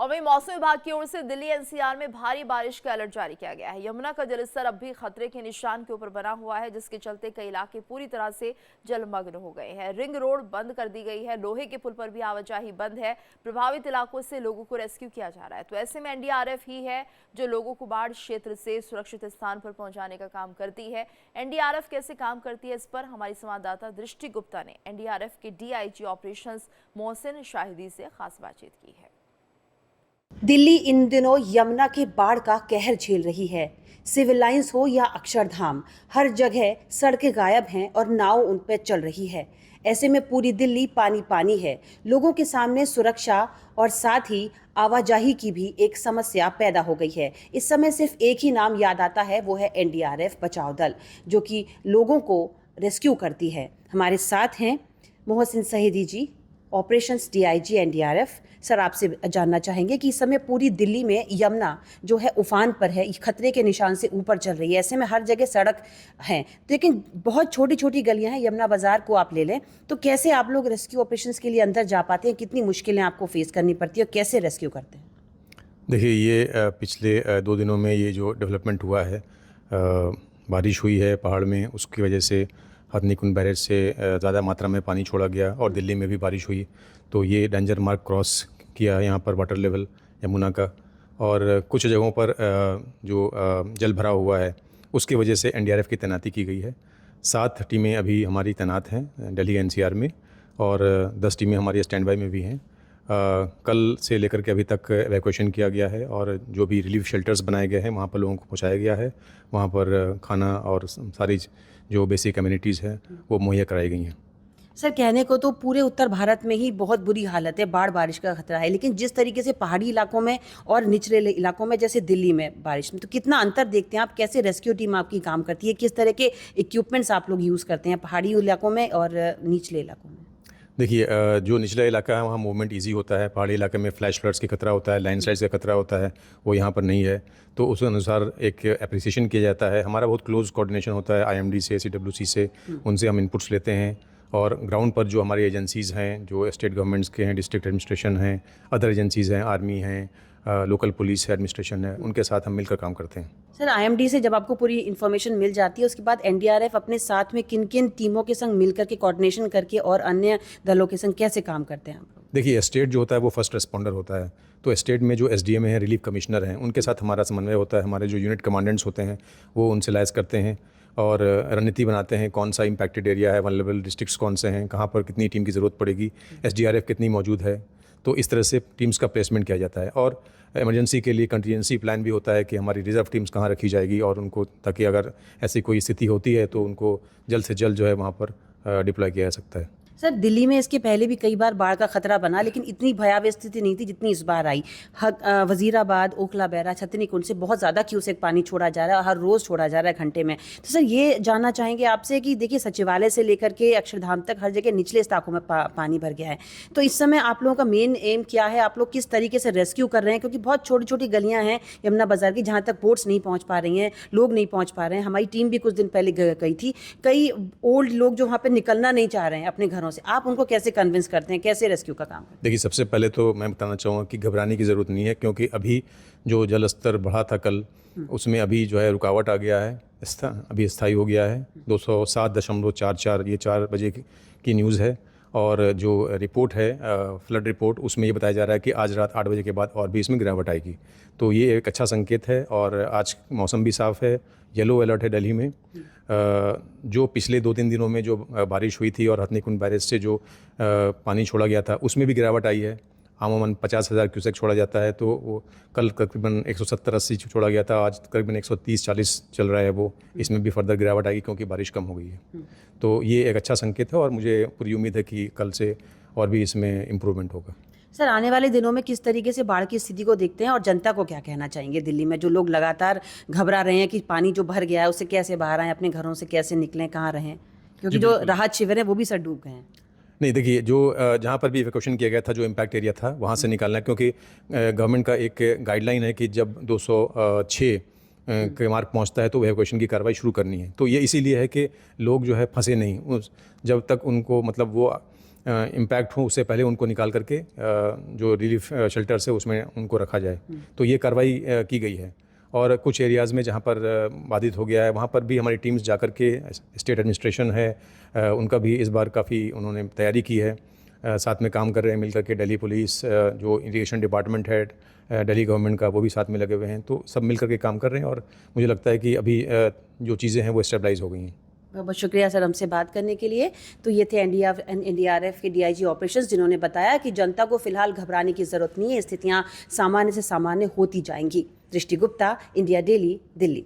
और वहीं मौसम विभाग की ओर से दिल्ली एनसीआर में भारी बारिश का अलर्ट जारी किया गया है। यमुना का जलस्तर अब भी खतरे के निशान के ऊपर बना हुआ है, जिसके चलते कई इलाके पूरी तरह से जलमग्न हो गए हैं। रिंग रोड बंद कर दी गई है, लोहे के पुल पर भी आवाजाही बंद है। प्रभावित इलाकों से लोगों को रेस्क्यू किया जा रहा है। तो ऐसे में एनडीआरएफ ही है जो लोगों को बाढ़ क्षेत्र से सुरक्षित स्थान पर पहुंचाने का काम करती है। एनडीआरएफ कैसे काम करती है, इस पर हमारी संवाददाता दृष्टि गुप्ता ने एनडीआरएफ के डीआईजी ऑपरेशंस मोहसिन शाहिदी से खास बातचीत की है। दिल्ली इन दिनों यमुना के बाढ़ का कहर झेल रही है। सिविल लाइंस हो या अक्षरधाम, हर जगह सड़कें गायब हैं और नाव उन पर चल रही है। ऐसे में पूरी दिल्ली पानी पानी है। लोगों के सामने सुरक्षा और साथ ही आवाजाही की भी एक समस्या पैदा हो गई है। इस समय सिर्फ एक ही नाम याद आता है, वो है एनडीआरएफ बचाव दल, जो कि लोगों को रेस्क्यू करती है। हमारे साथ हैं मोहसिन शहीदी जी, ऑपरेशंस डीआईजी एनडीआरएफ। सर, आपसे जानना चाहेंगे कि इस समय पूरी दिल्ली में यमुना जो है उफान पर है, खतरे के निशान से ऊपर चल रही है। ऐसे में हर जगह सड़क है, लेकिन बहुत छोटी छोटी गलियां हैं। यमुना बाजार को आप ले लें तो कैसे आप लोग रेस्क्यू ऑपरेशंस के लिए अंदर जा पाते हैं? कितनी मुश्किलें आपको फेस करनी पड़ती है और कैसे रेस्क्यू करते हैं? देखिए, ये पिछले 2 दिनों में ये जो डेवलपमेंट हुआ है, बारिश हुई है पहाड़ में, उसकी वजह से हथनीकुंड बैरेज से ज़्यादा मात्रा में पानी छोड़ा गया और दिल्ली में भी बारिश हुई, तो ये डेंजर मार्क क्रॉस किया है यहाँ पर वाटर लेवल यमुना का। और कुछ जगहों पर जो जल भरा हुआ है, उसकी वजह से एनडीआरएफ की तैनाती की गई है। 7 टीमें अभी हमारी तैनात हैं दिल्ली एनसीआर में और 10 टीमें हमारी स्टैंड बाई में भी हैं। कल से लेकर के अभी तक एवैक्यूएशन किया गया है और जो भी रिलीफ शेल्टर्स बनाए गए हैं वहाँ पर लोगों को पहुँचाया गया है। वहाँ पर खाना और सारी जो बेसिक कम्युनिटीज़ हैं वो मुहैया कराई गई हैं। सर, कहने को तो पूरे उत्तर भारत में ही बहुत बुरी हालत है, बाढ़ बारिश का खतरा है, लेकिन जिस तरीके से पहाड़ी इलाकों में और निचले इलाकों में जैसे दिल्ली में बारिश में, तो कितना अंतर देखते हैं आप? कैसे रेस्क्यू टीम आपकी काम करती है? किस तरह के इक्विपमेंट्स आप लोग यूज़ करते हैं पहाड़ी इलाकों में और निचले इलाकों में? देखिए, जो निचला इलाका है वहाँ मूवमेंट इजी होता है। पहाड़ी इलाके में फ्लैश फ्लड्स का खतरा होता है, लैंडस्लाइड्स का खतरा होता है, वो यहाँ पर नहीं है। तो उस अनुसार एक एप्रिसिएशन किया जाता है। हमारा बहुत क्लोज कोऑर्डिनेशन होता है आईएमडी से, सीडब्ल्यूसी से, उनसे हम इनपुट्स लेते हैं। और ग्राउंड पर जो हमारी एजेंसीज़ हैं, जो स्टेट गवर्नमेंट्स के हैं, डिस्ट्रिक्ट एडमिनिस्ट्रेशन हैं, अदर एजेंसीज़ हैं, आर्मी हैं, लोकल पुलिस एडमिनिस्ट्रेशन है, उनके साथ हम मिलकर काम करते हैं। सर, आईएमडी से जब आपको पूरी इन्फॉर्मेशन मिल जाती है, उसके बाद एनडीआरएफ अपने साथ में किन किन टीमों के संग मिलकर के कोऑर्डिनेशन करके और अन्य दलों के संग कैसे काम करते हैं आप लोग? देखिए, स्टेट जो होता है वो फर्स्ट रिस्पॉन्डर होता है, तो स्टेट में जो एसडीएम हैं, रिलीफ कमिश्नर हैं, उनके साथ हमारा समन्वय होता है। हमारे जो यूनिट कमांडेंट्स होते हैं वो उनसे लाइज करते हैं और रणनीति बनाते हैं, कौन सा इम्पैक्टेड एरिया है, वल्नरेबल डिस्ट्रिक्ट्स कौन से हैं, कहाँ पर कितनी टीम की ज़रूरत पड़ेगी, एसडीआरएफ कितनी मौजूद है। तो इस तरह से टीम्स का प्लेसमेंट किया जाता है। और इमरजेंसी के लिए कंटीजेंसी प्लान भी होता है कि हमारी रिजर्व टीम्स कहाँ रखी जाएगी और उनको, ताकि अगर ऐसी कोई स्थिति होती है तो उनको जल्द से जल्द जो है वहाँ पर डिप्लॉय किया जा सकता है। सर, दिल्ली में इसके पहले भी कई बार बाढ़ का खतरा बना, लेकिन इतनी भयावह स्थिति नहीं थी जितनी इस बार आई। वजीराबाद, ओखला बैरा, छतनीकुंड से बहुत ज़्यादा क्यूसेक पानी छोड़ा जा रहा है, हर रोज़ छोड़ा जा रहा है घंटे में। तो सर, ये जानना चाहेंगे आपसे कि देखिए, सचिवालय से लेकर के अक्षरधाम तक हर जगह निचले इलाकों में पानी भर गया है। तो इस समय आप लोगों का मेन एम क्या है? आप लोग किस तरीके से रेस्क्यू कर रहे हैं? क्योंकि बहुत छोटी छोटी गलियाँ हैं यमुना बाजार की, जहाँ तक बोट्स नहीं पहुँच पा रही हैं, लोग नहीं पहुँच पा रहे हैं। हमारी टीम भी कुछ दिन पहले गई थी। कई ओल्ड लोग जो वहाँ पर निकलना नहीं चाह रहे हैं अपने घरों से, आप उनको कैसे कन्विंस करते हैं? कैसे रेस्क्यू का काम करते हैं? देखिए, सबसे पहले तो मैं बताना चाहूँगा कि घबराने की ज़रूरत नहीं है, क्योंकि अभी जो जल स्तर बढ़ा था कल, उसमें अभी जो है रुकावट आ गया है, अभी स्थायी हो गया है 207.44, ये 4 बजे की न्यूज़ है। और जो रिपोर्ट है फ्लड रिपोर्ट, उसमें ये बताया जा रहा है कि आज रात 8 बजे के बाद और भी इसमें गिरावट आएगी। तो ये एक अच्छा संकेत है। और आज मौसम भी साफ़ है, येलो अलर्ट है दिल्ली में। जो पिछले 2-3 दिनों में जो बारिश हुई थी और हथनीकुंड बैरेज से जो पानी छोड़ा गया था, उसमें भी गिरावट आई है। आमूमन 50,000 क्यूसेक छोड़ा जाता है, तो वो कल तकरीबन 170-80 छोड़ा गया था, आज तकरीबन 130-40 चल रहा है वो। इसमें भी फर्दर गिरावट आएगी क्योंकि बारिश कम हो गई है। तो ये एक अच्छा संकेत है और मुझे पूरी उम्मीद है कि कल से और भी इसमें इम्प्रूवमेंट होगा। सर, आने वाले दिनों में किस तरीके से बाढ़ की स्थिति को देखते हैं और जनता को क्या कहना चाहेंगे? दिल्ली में जो लोग लगातार घबरा रहे हैं कि पानी जो भर गया है उससे कैसे बाहर आएँ, अपने घरों से कैसे निकलें, कहाँ रहें, क्योंकि जो राहत शिविर हैं वो भी सर डूब गए हैं। नहीं, देखिए, जो जहाँ पर भी इवैक्यूएशन किया गया था, जो इम्पैक्ट एरिया था, वहाँ से निकालना है, क्योंकि गवर्नमेंट का एक गाइडलाइन है कि जब 206 के मार्क पहुँचता है तो इवैक्यूएशन की कार्रवाई शुरू करनी है। तो ये इसीलिए है कि लोग जो है फंसे नहीं, जब तक उनको, मतलब वो इम्पैक्ट हो उससे पहले उनको निकाल करके जो रिलीफ शेल्टर्स है उसमें उनको रखा जाए। तो ये कार्रवाई की गई है। और कुछ एरियाज़ में जहाँ पर बाधित हो गया है वहाँ पर भी हमारी टीम्स जाकर के, स्टेट एडमिनिस्ट्रेशन है उनका भी इस बार काफ़ी उन्होंने तैयारी की है, साथ में काम कर रहे हैं मिलकर के। दिल्ली पुलिस, जो इरिगेशन डिपार्टमेंट है दिल्ली गवर्नमेंट का, वो भी साथ में लगे हुए हैं। तो सब मिल कर के काम कर रहे हैं और मुझे लगता है कि अभी जो चीज़ें हैं वो स्टेबलाइज हो गई हैं। बहुत बहुत शुक्रिया सर हमसे बात करने के लिए। तो ये थे एनडीआरएफ के डीआईजी ऑपरेशंस, जिन्होंने बताया कि जनता को फिलहाल घबराने की जरूरत नहीं है, स्थितियां सामान्य से सामान्य होती जाएंगी। दृष्टि गुप्ता, इंडिया डेली, दिल्ली।